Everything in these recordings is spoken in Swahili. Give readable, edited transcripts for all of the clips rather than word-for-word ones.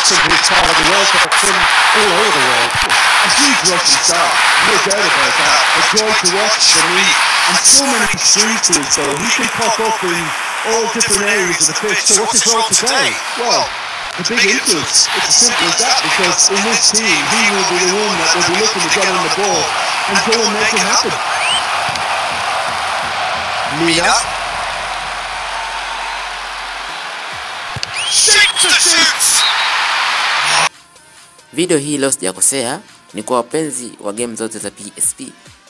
simply part of the World Cup from all over the world. A huge Russian star, no doubt about that. A joy to watch for me, and so many strings to his bow. He can pop up in all different areas of the pitch. So what's his role today? Well, the big influence. It's as simple as that, because in this team, he will be the one that will be looking to get on the ball and go and make it happen. Mina. Video hii leo sijakosea ni kwa wapenzi wa game zote za PSP,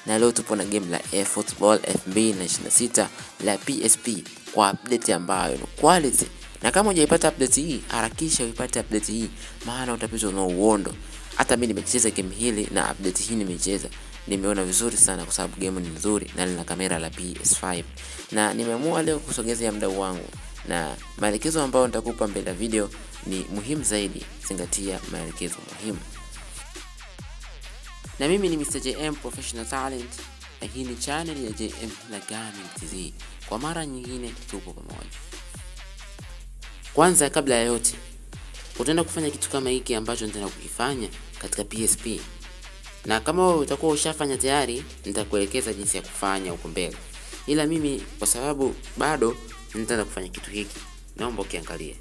na leo tupo na game la eFootball 2026 la PSP kwa update ambayo ni quality. Na kama hujaipata update hii, harakisha uipate update hii, maana utapitwa na uondo. Hata mimi nimecheza game hili na update hii nimecheza, nimeona vizuri sana kwa sababu game ni nzuri na lina kamera la PS5. Na nimeamua leo kusogezea mdau wangu, na maelekezo ambayo nitakupa mbele ya video ni muhimu zaidi, zingatia maelekezo muhimu. Na mimi ni Mr. JM Professional Talent, na hii ni channel ya JM Hila Gaming TV. Kwa mara nyingine tupo pamoja. Kwanza kabla ya yote, utaenda kufanya kitu kama hiki ambacho nitaenda kukifanya katika PSP. Na kama wewe utakuwa ushafanya tayari, nitakuelekeza jinsi ya kufanya huko mbele. Ila mimi kwa sababu bado nitaenda kufanya kitu hiki, naomba ukiangalie.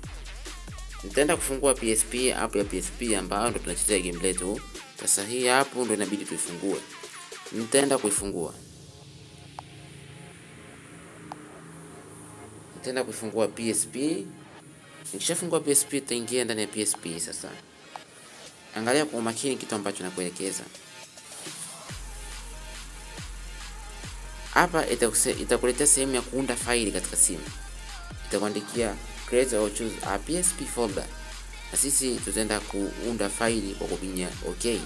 Nitaenda kufungua PSP, app ya PSP ambayo ndo tunachezea game letu. Sasa hii hapo ndo inabidi tuifungue. Nitaenda kuifungua. Nitaenda kuifungua PSP. Nikishafungua PSP nitaingia ndani ya PSP sasa. Angalia kwa makini kitu ambacho nakuelekeza. Hapa itakuletea sehemu ya kuunda faili katika simu. Itakuandikia create or choose a PSP folder. Na sisi tutaenda kuunda faili kwa kubinya OK.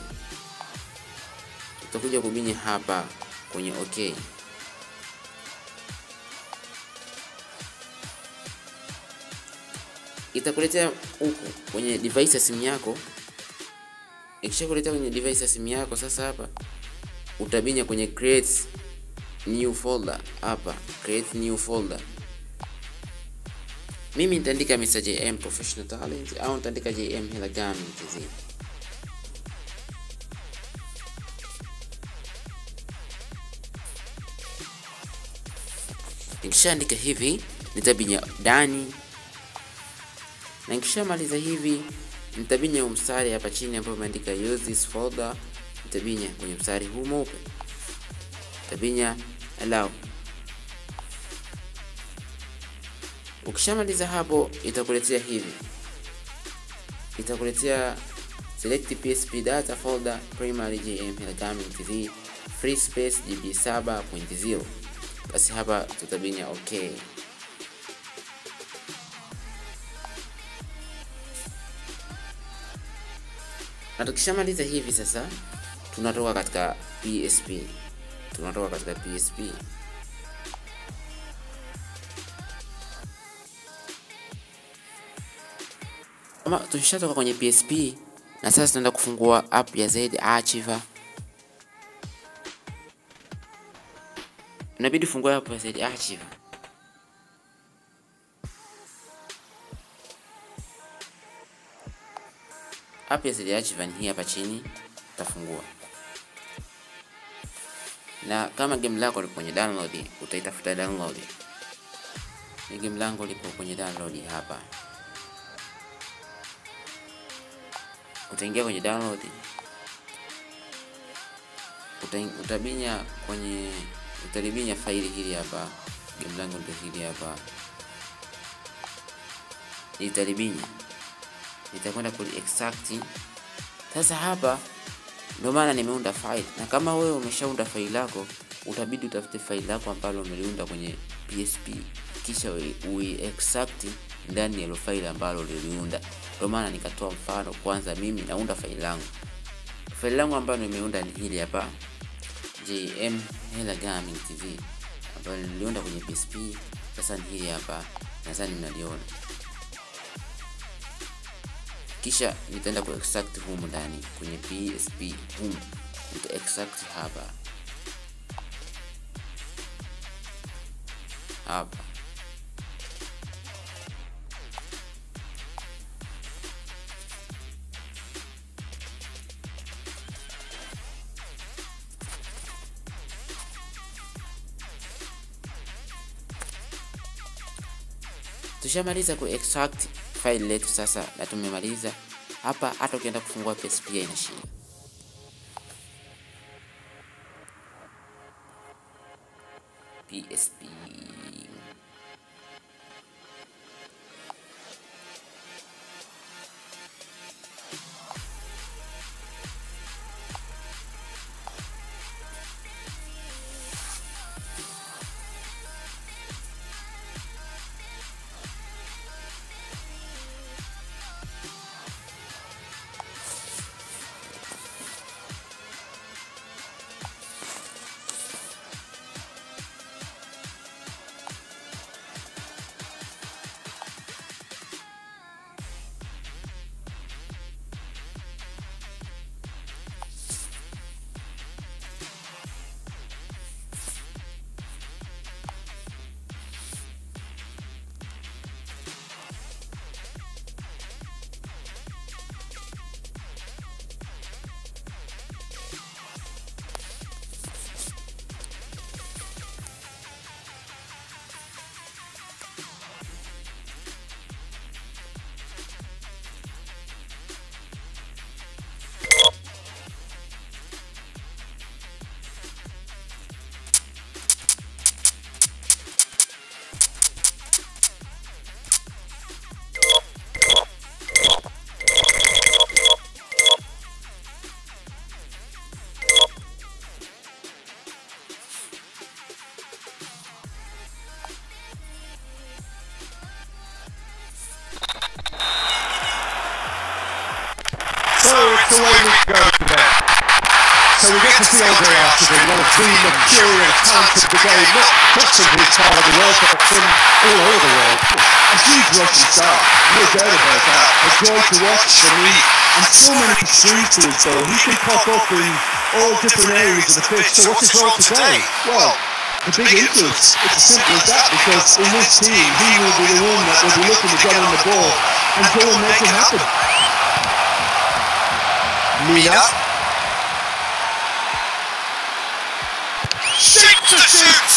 Tutakuja kubinya hapa kwenye OK. Itakuletea huku kwenye device ya simu yako. Ikishakuletea kwenye device ya simu yako, sasa hapa utabinya kwenye create new folder. Hapa create new folder. Mimi nitaandika Mr. JM Professional Talent au nitaandika JM Hila Gaming TV. Nikishaandika hivi, nitabinya ndani. Na nikishamaliza hivi, nitabinya mstari hapa chini ambapo umeandika use this folder. Nitabinya kwenye mstari huu mweupe. Nitabinya allow. Ukishamaliza hapo, itakuletea hivi. Itakuletea select PSP data folder primary JM Hila Gaming TV free space GB 7.0. Basi hapa tutabinya OK. Na tukishamaliza hivi sasa, tunatoka katika PSP. Kama tushatoka kwenye PSP, na sasa tunaenda kufungua app ya Z Archiver. Inabidi ufungue app ya Z Archiver. App ya Z Archiver ni hii hapa chini, utafungua. Na kama game lako liko kwenye download, utaitafuta download. Ni game langu liko kwenye download hapa. Utaingia kwenye download. Utalibinya faili hili hapa. Game langu ndio hili hapa. Nitalibinya. Nitakwenda ku extract. Sasa hapa ndio maana nimeunda file. Na kama wewe umeshaunda file lako, utabidi utafute file lako ambalo umeliunda kwenye PSP, kisha extract ndani ya ile file ambalo uliunda. Ndio maana nikatoa mfano. Kwanza mimi naunda file langu. File langu ambalo nimeunda ni hili hapa, JM Hila Gaming TV, ambalo niliunda kwenye PSP. Sasa ni hili hapa, nadhani mnaliona. Kisha nitaenda ku extract humu ndani kwenye PSP humu. Nita extract hapa. Hapa. Tushamaliza ku extract file letu sasa, na tumemaliza hapa. Hata ukienda kufungua PSP inashika. PSP So it's the way we go today. So we get to see Andre after the one of the mature and talented of the game, not simply part of the World Cup, but from all over the world. A huge Russian star, no doubt about that. A joy to watch for me, and so many strings to his soul. He can pop up in all different areas of the pitch. So what's his role today? Well, the big influence, it's as simple as that, because in this team, he will be the one that will be looking to get on the ball and go and make it happen. Mina. Shoot to shoot!